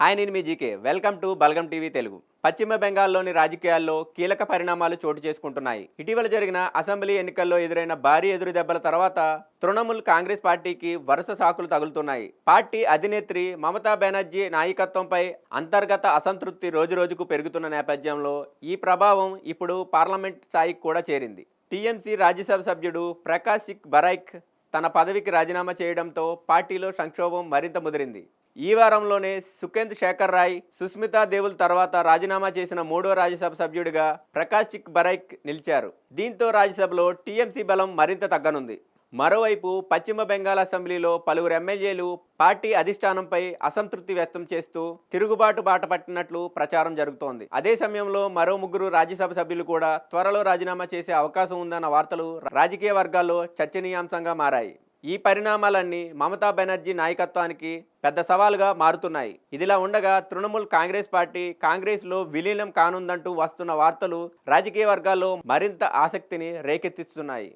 Hi నేను మీ GK welcome to Balagam TV Telugu. పశ్చిమ బెంగాల్లోని రాజకీయాల్లో కీలక పరిణామాలు చోటు చేసుకుంటున్నాయి. ఇటీవల జరిగిన అసెంబ్లీ ఎన్నికల్లో ఎదురైన భారీ ఎదురుదెబ్బల తర్వాత తృణమూల్ కాంగ్రెస్ పార్టీకి వరుస సాకులు తగులుతున్నాయి. పార్టీ అధినేత్రి మమతా బెనర్జీ నాయకత్వంపై అంతర్గత అసంతృప్తి రోజురోజుకు పెరుగుతున్న నేపథ్యంలో ఈ ప్రభావం ఇప్పుడు పార్లమెంట్ స్థాయికి కూడా చేరింది. టీఎంసీ రాజ్యసభ సభ్యుడు ప్రకాష్ సింగ్ బరైక్ తన పదవికి రాజీనామా చేయడంతో పార్టీలో సంక్షోభం మరింత ముదిరింది. ఈ వారంలోనే సుఖేంద్ శేఖర్ రాయ్, సుస్మితా దేవుల్ తర్వాత రాజీనామా చేసిన మూడో రాజ్యసభ సభ్యుడిగా ప్రకాష్ సింగ్ బరైక్ నిలిచారు. దీంతో రాజ్యసభలో టీఎంసీ బలం మరింత తగ్గనుంది. మరోవైపు పశ్చిమ బెంగాల్ అసెంబ్లీలో పలువురు ఎమ్మెల్యేలు పార్టీ అధిష్టానంపై అసంతృప్తి వ్యక్తం చేస్తూ తిరుగుబాటు బాట పట్టినట్లు ప్రచారం జరుగుతోంది. అదే సమయంలో మరో ముగ్గురు రాజ్యసభ సభ్యులు కూడా త్వరలో రాజీనామా చేసే అవకాశం ఉందన్న వార్తలు రాజకీయ వర్గాల్లో చర్చనీయాంశంగా మారాయి. ఈ పరిణామాలన్నీ మమతా బెనర్జీ నాయకత్వానికి పెద్ద సవాలుగా మారుతున్నాయి. ఇదిలా ఉండగా తృణమూల్ కాంగ్రెస్ పార్టీ కాంగ్రెస్లో విలీనం కానుందంటూ వస్తున్న వార్తలు రాజకీయ వర్గాల్లో మరింత ఆసక్తిని రేకెత్తిస్తున్నాయి.